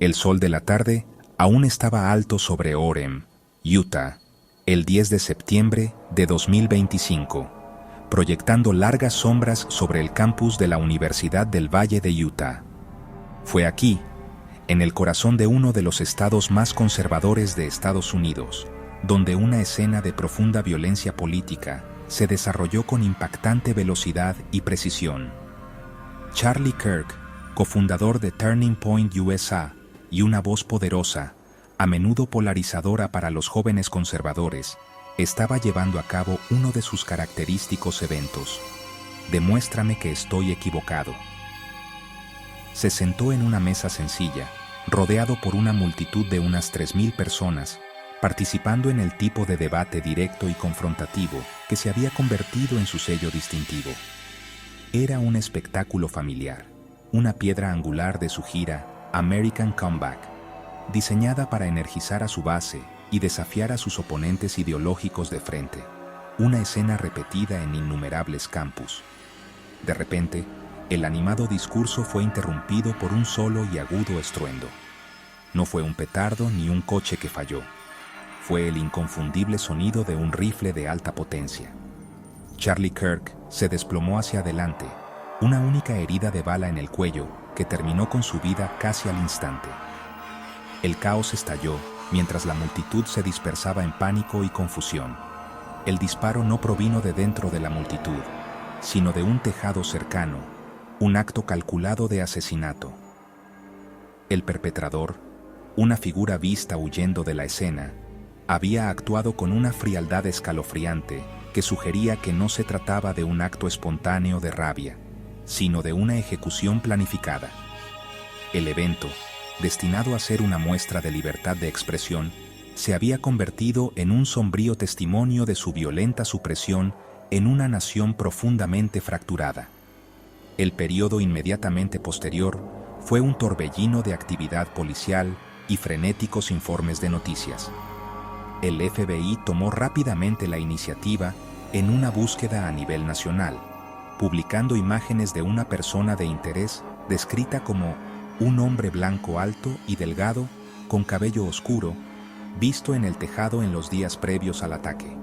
El sol de la tarde aún estaba alto sobre Orem, Utah, el 10 de septiembre de 2025, proyectando largas sombras sobre el campus de la Universidad del Valle de Utah. Fue aquí, en el corazón de uno de los estados más conservadores de Estados Unidos, donde una escena de profunda violencia política se desarrolló con impactante velocidad y precisión. Charlie Kirk, cofundador de Turning Point USA y una voz poderosa, a menudo polarizadora para los jóvenes conservadores, estaba llevando a cabo uno de sus característicos eventos. Demuéstrame que estoy equivocado. Se sentó en una mesa sencilla, rodeado por una multitud de unas 3,000 personas, participando en el tipo de debate directo y confrontativo que se había convertido en su sello distintivo. Era un espectáculo familiar, una piedra angular de su gira American Comeback, diseñada para energizar a su base y desafiar a sus oponentes ideológicos de frente, una escena repetida en innumerables campus. De repente, el animado discurso fue interrumpido por un solo y agudo estruendo. No fue un petardo ni un coche que falló. Fue el inconfundible sonido de un rifle de alta potencia. Charlie Kirk se desplomó hacia adelante, una única herida de bala en el cuello que terminó con su vida casi al instante. El caos estalló mientras la multitud se dispersaba en pánico y confusión. El disparo no provino de dentro de la multitud, sino de un tejado cercano, un acto calculado de asesinato. El perpetrador, una figura vista huyendo de la escena, había actuado con una frialdad escalofriante que sugería que no se trataba de un acto espontáneo de rabia, sino de una ejecución planificada. El evento, destinado a ser una muestra de libertad de expresión, se había convertido en un sombrío testimonio de su violenta supresión en una nación profundamente fracturada. El periodo inmediatamente posterior fue un torbellino de actividad policial y frenéticos informes de noticias. El FBI tomó rápidamente la iniciativa en una búsqueda a nivel nacional, publicando imágenes de una persona de interés descrita como un hombre blanco alto y delgado, con cabello oscuro, visto en el tejado en los días previos al ataque.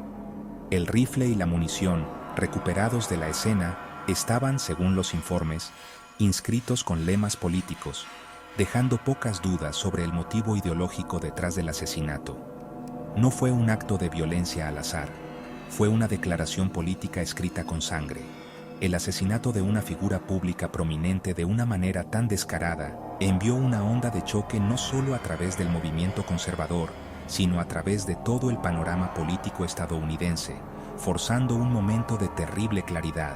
El rifle y la munición, recuperados de la escena, estaban, según los informes, inscritos con lemas políticos, dejando pocas dudas sobre el motivo ideológico detrás del asesinato. No fue un acto de violencia al azar, fue una declaración política escrita con sangre. El asesinato de una figura pública prominente de una manera tan descarada envió una onda de choque no solo a través del movimiento conservador, sino a través de todo el panorama político estadounidense, forzando un momento de terrible claridad.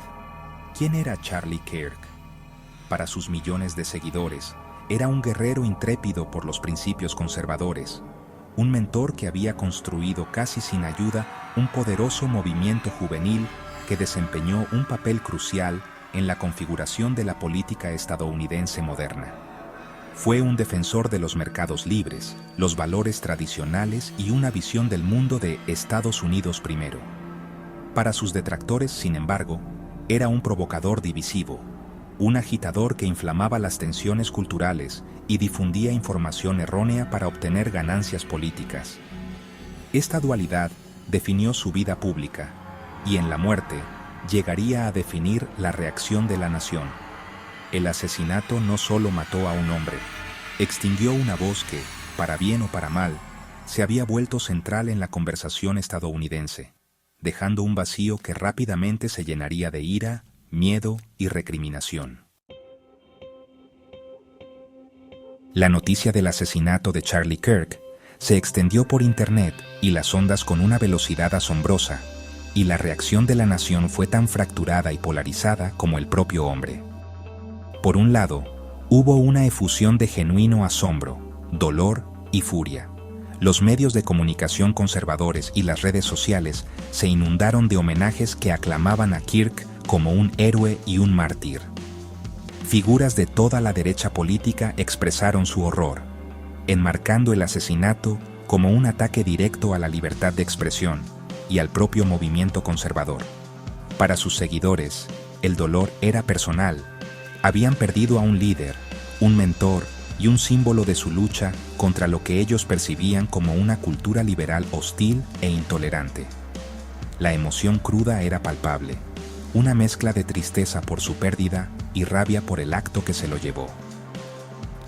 ¿Quién era Charlie Kirk? Para sus millones de seguidores, era un guerrero intrépido por los principios conservadores, un mentor que había construido casi sin ayuda un poderoso movimiento juvenil que desempeñó un papel crucial en la configuración de la política estadounidense moderna. Fue un defensor de los mercados libres, los valores tradicionales y una visión del mundo de Estados Unidos primero. Para sus detractores, sin embargo, era un provocador divisivo, un agitador que inflamaba las tensiones culturales y difundía información errónea para obtener ganancias políticas. Esta dualidad definió su vida pública, y en la muerte llegaría a definir la reacción de la nación. El asesinato no solo mató a un hombre, extinguió una voz que, para bien o para mal, se había vuelto central en la conversación estadounidense, dejando un vacío que rápidamente se llenaría de ira, miedo y recriminación. La noticia del asesinato de Charlie Kirk se extendió por Internet y las ondas con una velocidad asombrosa, y la reacción de la nación fue tan fracturada y polarizada como el propio hombre. Por un lado, hubo una efusión de genuino asombro, dolor y furia. Los medios de comunicación conservadores y las redes sociales se inundaron de homenajes que aclamaban a Kirk como un héroe y un mártir. Figuras de toda la derecha política expresaron su horror, enmarcando el asesinato como un ataque directo a la libertad de expresión y al propio movimiento conservador. Para sus seguidores, el dolor era personal. Habían perdido a un líder, un mentor y un símbolo de su lucha contra lo que ellos percibían como una cultura liberal hostil e intolerante. La emoción cruda era palpable, una mezcla de tristeza por su pérdida y rabia por el acto que se lo llevó.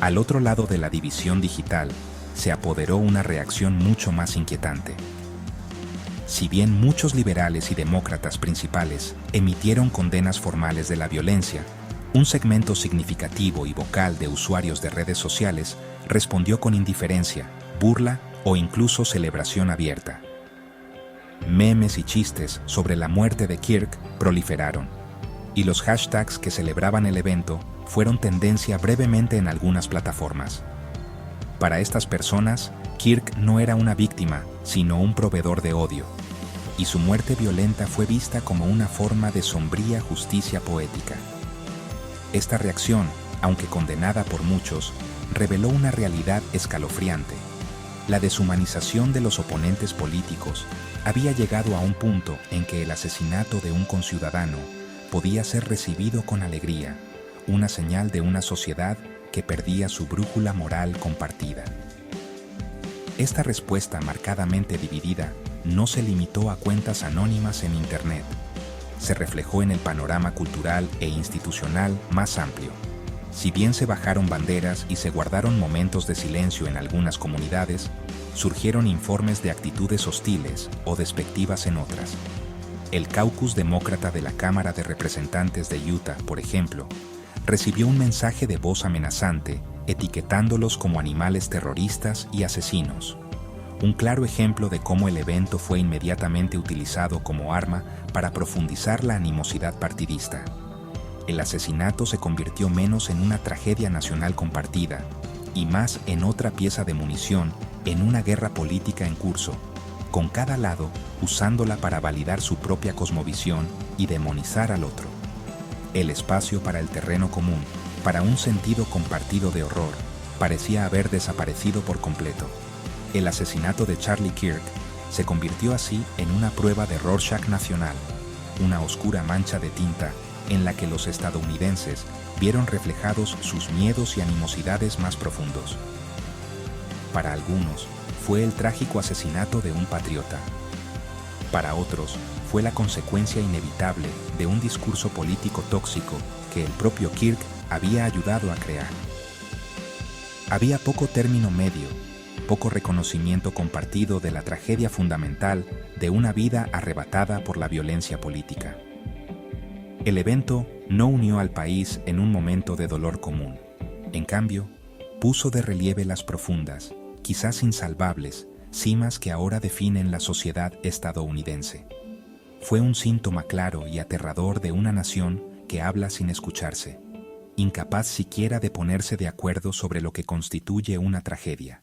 Al otro lado de la división digital, se apoderó una reacción mucho más inquietante. Si bien muchos liberales y demócratas principales emitieron condenas formales de la violencia, un segmento significativo y vocal de usuarios de redes sociales respondió con indiferencia, burla o incluso celebración abierta. Memes y chistes sobre la muerte de Kirk proliferaron, y los hashtags que celebraban el evento fueron tendencia brevemente en algunas plataformas. Para estas personas, Kirk no era una víctima, sino un proveedor de odio, y su muerte violenta fue vista como una forma de sombría justicia poética. Esta reacción, aunque condenada por muchos, reveló una realidad escalofriante. La deshumanización de los oponentes políticos había llegado a un punto en que el asesinato de un conciudadano podía ser recibido con alegría, una señal de una sociedad que perdía su brújula moral compartida. Esta respuesta marcadamente dividida no se limitó a cuentas anónimas en Internet. Se reflejó en el panorama cultural e institucional más amplio. Si bien se bajaron banderas y se guardaron momentos de silencio en algunas comunidades, surgieron informes de actitudes hostiles o despectivas en otras. El caucus demócrata de la Cámara de Representantes de Utah, por ejemplo, recibió un mensaje de voz amenazante, etiquetándolos como animales terroristas y asesinos. Un claro ejemplo de cómo el evento fue inmediatamente utilizado como arma para profundizar la animosidad partidista. El asesinato se convirtió menos en una tragedia nacional compartida y más en otra pieza de munición en una guerra política en curso, con cada lado usándola para validar su propia cosmovisión y demonizar al otro. El espacio para el terreno común, para un sentido compartido de horror, parecía haber desaparecido por completo. El asesinato de Charlie Kirk se convirtió así en una prueba de Rorschach nacional, una oscura mancha de tinta en la que los estadounidenses vieron reflejados sus miedos y animosidades más profundos. Para algunos, fue el trágico asesinato de un patriota. Para otros, fue la consecuencia inevitable de un discurso político tóxico que el propio Kirk había ayudado a crear. Había poco término medio, poco reconocimiento compartido de la tragedia fundamental de una vida arrebatada por la violencia política. El evento no unió al país en un momento de dolor común. En cambio, puso de relieve las profundas, quizás insalvables, cimas que ahora definen la sociedad estadounidense. Fue un síntoma claro y aterrador de una nación que habla sin escucharse, incapaz siquiera de ponerse de acuerdo sobre lo que constituye una tragedia.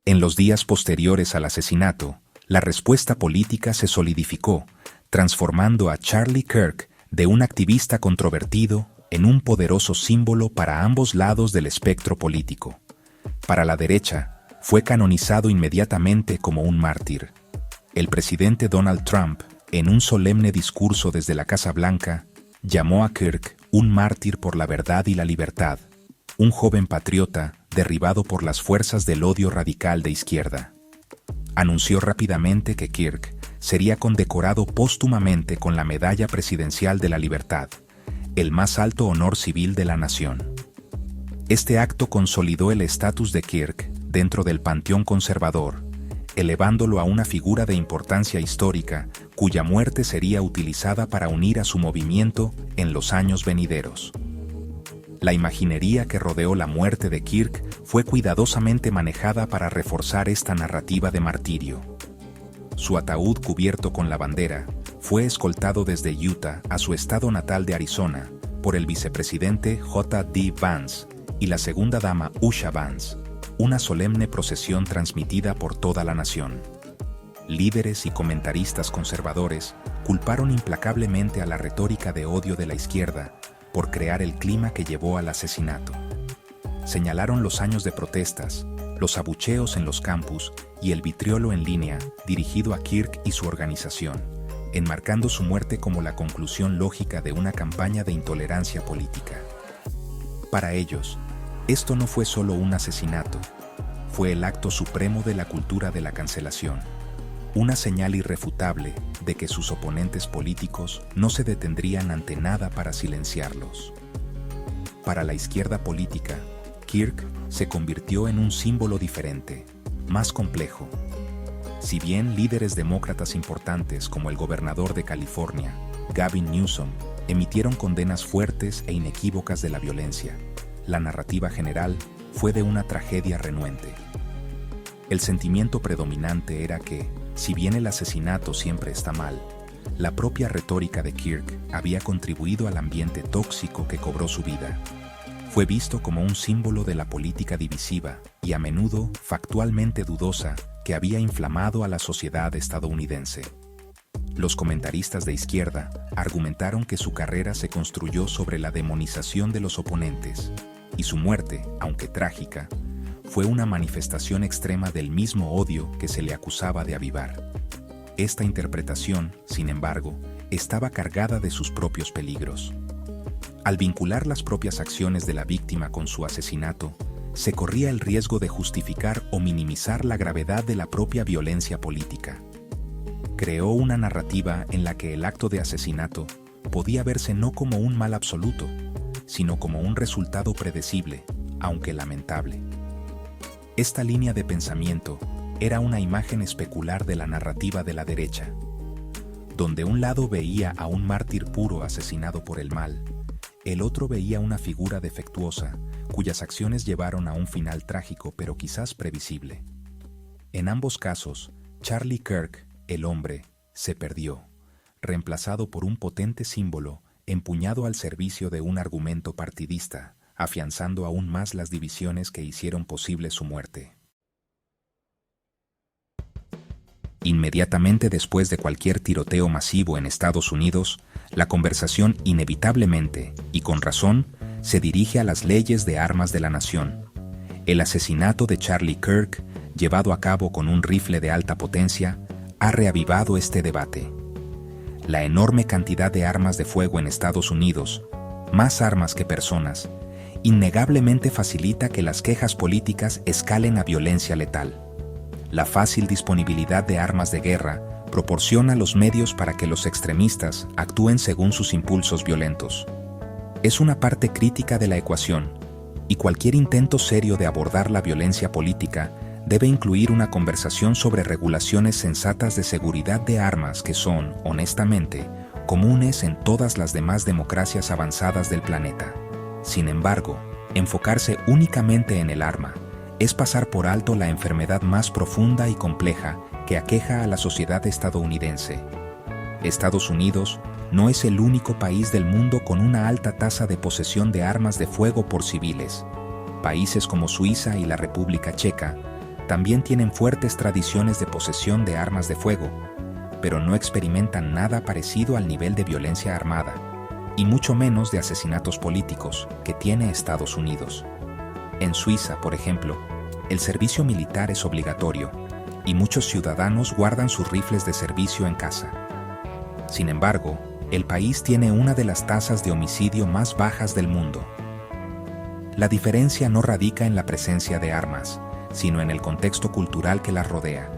En los días posteriores al asesinato, la respuesta política se solidificó, transformando a Charlie Kirk de un activista controvertido en un poderoso símbolo para ambos lados del espectro político. Para la derecha, fue canonizado inmediatamente como un mártir. El presidente Donald Trump, en un solemne discurso desde la Casa Blanca, llamó a Kirk un mártir por la verdad y la libertad, un joven patriota derribado por las fuerzas del odio radical de izquierda. Anunció rápidamente que Kirk sería condecorado póstumamente con la Medalla Presidencial de la Libertad, el más alto honor civil de la nación. Este acto consolidó el estatus de Kirk dentro del panteón conservador, elevándolo a una figura de importancia histórica cuya muerte sería utilizada para unir a su movimiento en los años venideros. La imaginería que rodeó la muerte de Kirk fue cuidadosamente manejada para reforzar esta narrativa de martirio. Su ataúd cubierto con la bandera fue escoltado desde Utah a su estado natal de Arizona por el vicepresidente J.D. Vance y la segunda dama Usha Vance, una solemne procesión transmitida por toda la nación. Líderes y comentaristas conservadores culparon implacablemente a la retórica de odio de la izquierda por crear el clima que llevó al asesinato. Señalaron los años de protestas, los abucheos en los campus y el vitriolo en línea dirigido a Kirk y su organización, enmarcando su muerte como la conclusión lógica de una campaña de intolerancia política. Para ellos, esto no fue solo un asesinato, fue el acto supremo de la cultura de la cancelación, una señal irrefutable de que sus oponentes políticos no se detendrían ante nada para silenciarlos. Para la izquierda política, Kirk se convirtió en un símbolo diferente, más complejo. Si bien líderes demócratas importantes como el gobernador de California, Gavin Newsom, emitieron condenas fuertes e inequívocas de la violencia, la narrativa general fue de una tragedia renuente. El sentimiento predominante era que, si bien el asesinato siempre está mal, la propia retórica de Kirk había contribuido al ambiente tóxico que cobró su vida. Fue visto como un símbolo de la política divisiva y a menudo factualmente dudosa que había inflamado a la sociedad estadounidense. Los comentaristas de izquierda argumentaron que su carrera se construyó sobre la demonización de los oponentes, y su muerte, aunque trágica, fue una manifestación extrema del mismo odio que se le acusaba de avivar. Esta interpretación, sin embargo, estaba cargada de sus propios peligros. Al vincular las propias acciones de la víctima con su asesinato, se corría el riesgo de justificar o minimizar la gravedad de la propia violencia política. Creó una narrativa en la que el acto de asesinato podía verse no como un mal absoluto, sino como un resultado predecible, aunque lamentable. Esta línea de pensamiento era una imagen especular de la narrativa de la derecha, donde un lado veía a un mártir puro asesinado por el mal, el otro veía una figura defectuosa, cuyas acciones llevaron a un final trágico pero quizás previsible. En ambos casos, Charlie Kirk, el hombre, se perdió, reemplazado por un potente símbolo empuñado al servicio de un argumento partidista, afianzando aún más las divisiones que hicieron posible su muerte. Inmediatamente después de cualquier tiroteo masivo en Estados Unidos, la conversación inevitablemente, y con razón, se dirige a las leyes de armas de la nación. El asesinato de Charlie Kirk, llevado a cabo con un rifle de alta potencia, ha reavivado este debate. La enorme cantidad de armas de fuego en Estados Unidos, más armas que personas, innegablemente facilita que las quejas políticas escalen a violencia letal. La fácil disponibilidad de armas de guerra proporciona los medios para que los extremistas actúen según sus impulsos violentos. Es una parte crítica de la ecuación, y cualquier intento serio de abordar la violencia política debe incluir una conversación sobre regulaciones sensatas de seguridad de armas que son, honestamente, comunes en todas las demás democracias avanzadas del planeta. Sin embargo, enfocarse únicamente en el arma es pasar por alto la enfermedad más profunda y compleja que aqueja a la sociedad estadounidense. Estados Unidos no es el único país del mundo con una alta tasa de posesión de armas de fuego por civiles. Países como Suiza y la República Checa también tienen fuertes tradiciones de posesión de armas de fuego, pero no experimentan nada parecido al nivel de violencia armada, y mucho menos de asesinatos políticos que tiene Estados Unidos. En Suiza, por ejemplo, el servicio militar es obligatorio, y muchos ciudadanos guardan sus rifles de servicio en casa. Sin embargo, el país tiene una de las tasas de homicidio más bajas del mundo. La diferencia no radica en la presencia de armas, sino en el contexto cultural que las rodea.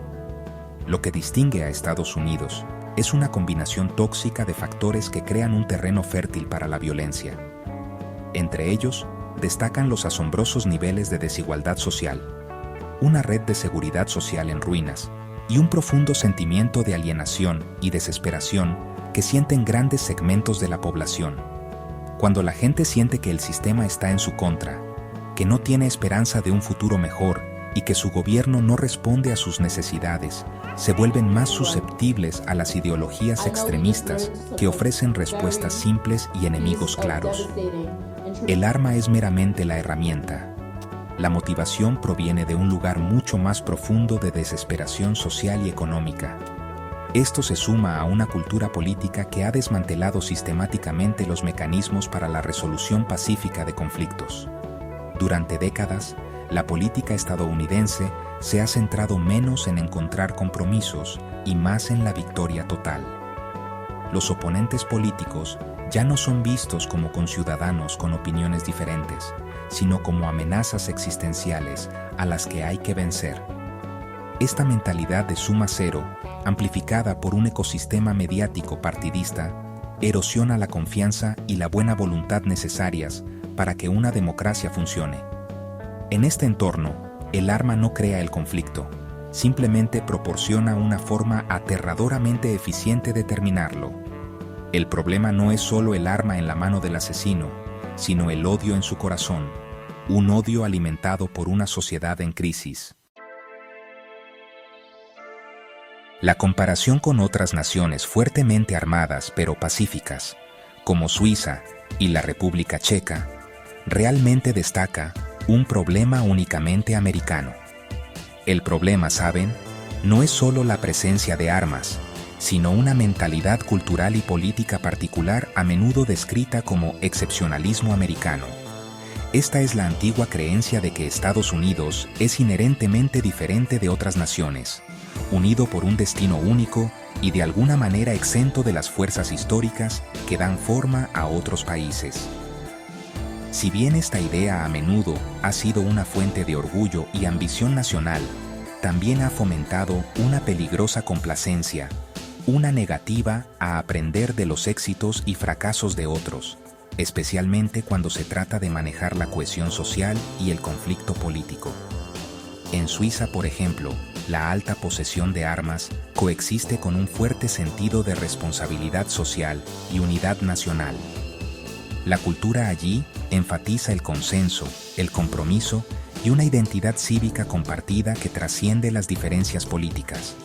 Lo que distingue a Estados Unidos es una combinación tóxica de factores que crean un terreno fértil para la violencia. Entre ellos, destacan los asombrosos niveles de desigualdad social, una red de seguridad social en ruinas y un profundo sentimiento de alienación y desesperación que sienten grandes segmentos de la población. Cuando la gente siente que el sistema está en su contra, que no tiene esperanza de un futuro mejor y que su gobierno no responde a sus necesidades, se vuelven más susceptibles a las ideologías extremistas que ofrecen respuestas simples y enemigos claros. El arma es meramente la herramienta. La motivación proviene de un lugar mucho más profundo de desesperación social y económica. Esto se suma a una cultura política que ha desmantelado sistemáticamente los mecanismos para la resolución pacífica de conflictos. Durante décadas, la política estadounidense se ha centrado menos en encontrar compromisos y más en la victoria total. los oponentes políticos ya no son vistos como conciudadanos con opiniones diferentes, sino como amenazas existenciales a las que hay que vencer. Esta mentalidad de suma cero, amplificada por un ecosistema mediático partidista, erosiona la confianza y la buena voluntad necesarias para que una democracia funcione. En este entorno, el arma no crea el conflicto, simplemente proporciona una forma aterradoramente eficiente de terminarlo. El problema no es solo el arma en la mano del asesino, sino el odio en su corazón, un odio alimentado por una sociedad en crisis. La comparación con otras naciones fuertemente armadas pero pacíficas, como Suiza y la República Checa, realmente destaca un problema únicamente americano. El problema, ¿saben?, no es solo la presencia de armas, sino una mentalidad cultural y política particular a menudo descrita como excepcionalismo americano. Esta es la antigua creencia de que Estados Unidos es inherentemente diferente de otras naciones, unido por un destino único y de alguna manera exento de las fuerzas históricas que dan forma a otros países. Si bien esta idea a menudo ha sido una fuente de orgullo y ambición nacional, también ha fomentado una peligrosa complacencia, una negativa a aprender de los éxitos y fracasos de otros, especialmente cuando se trata de manejar la cohesión social y el conflicto político. En Suiza, por ejemplo, la alta posesión de armas coexiste con un fuerte sentido de responsabilidad social y unidad nacional. La cultura allí enfatiza el consenso, el compromiso y una identidad cívica compartida que trasciende las diferencias políticas.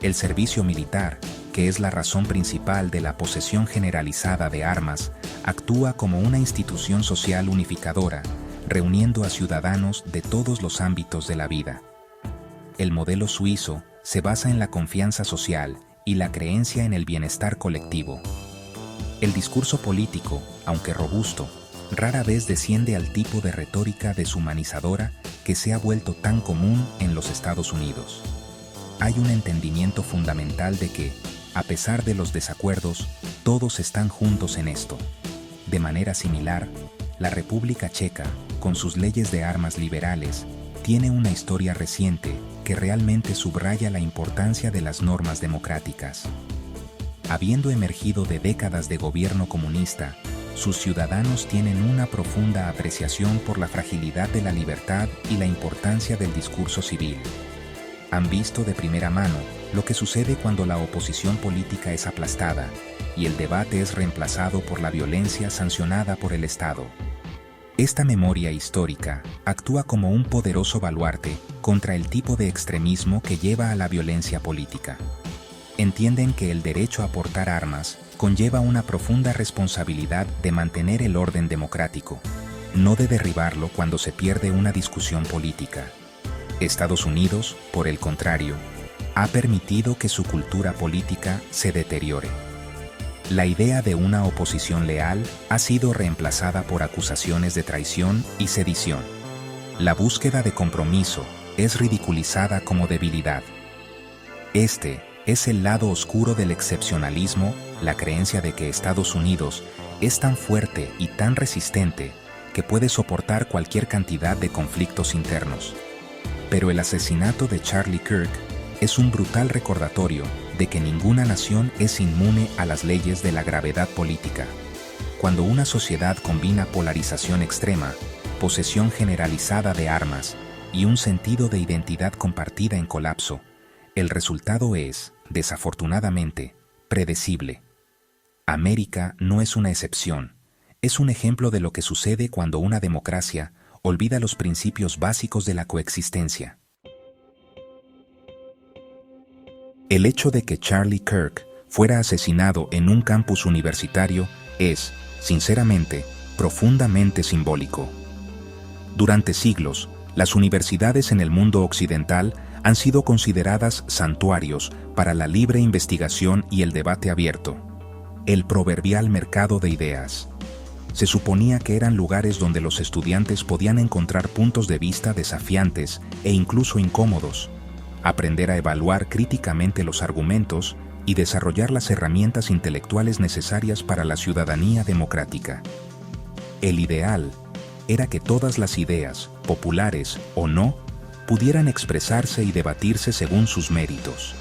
El servicio militar, que es la razón principal de la posesión generalizada de armas, actúa como una institución social unificadora, reuniendo a ciudadanos de todos los ámbitos de la vida. El modelo suizo se basa en la confianza social y la creencia en el bienestar colectivo. El discurso político, aunque robusto, rara vez desciende al tipo de retórica deshumanizadora que se ha vuelto tan común en los Estados Unidos. Hay un entendimiento fundamental de que, a pesar de los desacuerdos, todos están juntos en esto. De manera similar, la República Checa, con sus leyes de armas liberales, tiene una historia reciente que realmente subraya la importancia de las normas democráticas. Habiendo emergido de décadas de gobierno comunista, sus ciudadanos tienen una profunda apreciación por la fragilidad de la libertad y la importancia del discurso civil. Han visto de primera mano lo que sucede cuando la oposición política es aplastada y el debate es reemplazado por la violencia sancionada por el Estado. Esta memoria histórica actúa como un poderoso baluarte contra el tipo de extremismo que lleva a la violencia política. Entienden que el derecho a portar armas conlleva una profunda responsabilidad de mantener el orden democrático, no de derribarlo cuando se pierde una discusión política. Estados Unidos, por el contrario, ha permitido que su cultura política se deteriore. La idea de una oposición leal ha sido reemplazada por acusaciones de traición y sedición. La búsqueda de compromiso es ridiculizada como debilidad. Este es el lado oscuro del excepcionalismo, la creencia de que Estados Unidos es tan fuerte y tan resistente que puede soportar cualquier cantidad de conflictos internos. Pero el asesinato de Charlie Kirk es un brutal recordatorio de que ninguna nación es inmune a las leyes de la gravedad política. Cuando una sociedad combina polarización extrema, posesión generalizada de armas y un sentido de identidad compartida en colapso, el resultado es, desafortunadamente, predecible. América no es una excepción, es un ejemplo de lo que sucede cuando una democracia olvida los principios básicos de la coexistencia. El hecho de que Charlie Kirk fuera asesinado en un campus universitario es, sinceramente, profundamente simbólico. Durante siglos, las universidades en el mundo occidental han sido consideradas santuarios para la libre investigación y el debate abierto, el proverbial mercado de ideas. Se suponía que eran lugares donde los estudiantes podían encontrar puntos de vista desafiantes e incluso incómodos, aprender a evaluar críticamente los argumentos y desarrollar las herramientas intelectuales necesarias para la ciudadanía democrática. El ideal era que todas las ideas, populares o no, pudieran expresarse y debatirse según sus méritos.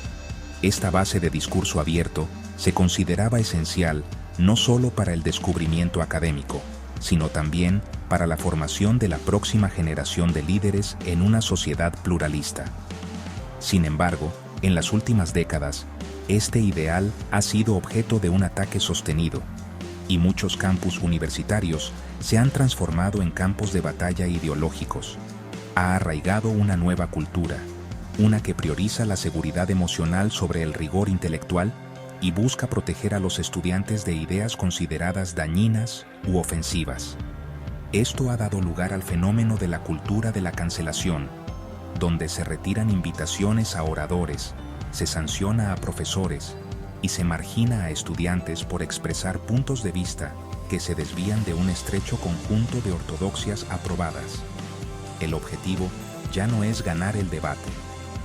Esta base de discurso abierto se consideraba esencial no solo para el descubrimiento académico, sino también para la formación de la próxima generación de líderes en una sociedad pluralista. Sin embargo, en las últimas décadas, este ideal ha sido objeto de un ataque sostenido, y muchos campus universitarios se han transformado en campos de batalla ideológicos. Ha arraigado una nueva cultura, una que prioriza la seguridad emocional sobre el rigor intelectual y busca proteger a los estudiantes de ideas consideradas dañinas u ofensivas. Esto ha dado lugar al fenómeno de la cultura de la cancelación, donde se retiran invitaciones a oradores, se sanciona a profesores y se margina a estudiantes por expresar puntos de vista que se desvían de un estrecho conjunto de ortodoxias aprobadas. El objetivo ya no es ganar el debate,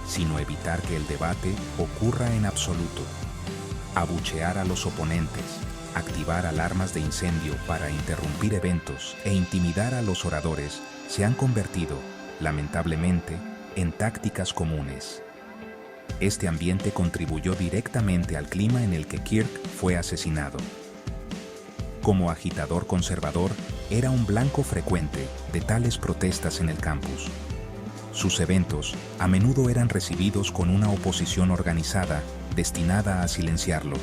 sino evitar que el debate ocurra en absoluto. Abuchear a los oponentes, activar alarmas de incendio para interrumpir eventos e intimidar a los oradores se han convertido, lamentablemente, en tácticas comunes. Este ambiente contribuyó directamente al clima en el que Kirk fue asesinado. Como agitador conservador, era un blanco frecuente de tales protestas en el campus. Sus eventos a menudo eran recibidos con una oposición organizada destinada a silenciarlo.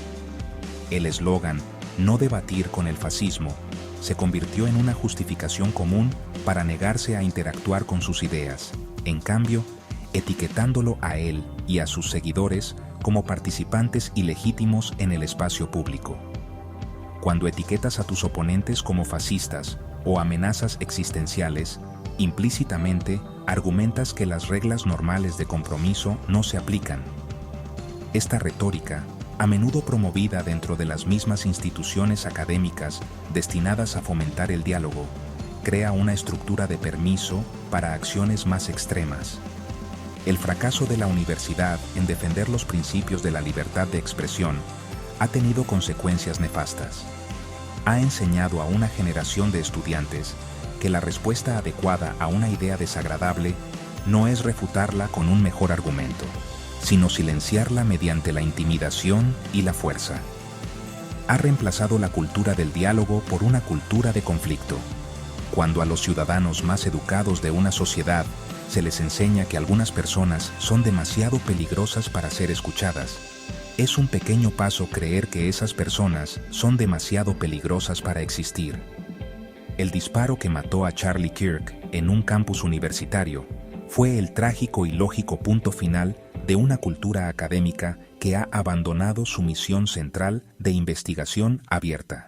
El eslogan "No debatir con el fascismo" se convirtió en una justificación común para negarse a interactuar con sus ideas, en cambio, etiquetándolo a él y a sus seguidores como participantes ilegítimos en el espacio público. Cuando etiquetas a tus oponentes como fascistas o amenazas existenciales, implícitamente argumentas que las reglas normales de compromiso no se aplican. Esta retórica, a menudo promovida dentro de las mismas instituciones académicas destinadas a fomentar el diálogo, crea una estructura de permiso para acciones más extremas. El fracaso de la universidad en defender los principios de la libertad de expresión ha tenido consecuencias nefastas. Ha enseñado a una generación de estudiantes que la respuesta adecuada a una idea desagradable no es refutarla con un mejor argumento, sino silenciarla mediante la intimidación y la fuerza. Ha reemplazado la cultura del diálogo por una cultura de conflicto. Cuando a los ciudadanos más educados de una sociedad se les enseña que algunas personas son demasiado peligrosas para ser escuchadas, es un pequeño paso creer que esas personas son demasiado peligrosas para existir. El disparo que mató a Charlie Kirk en un campus universitario fue el trágico y lógico punto final de una cultura académica que ha abandonado su misión central de investigación abierta.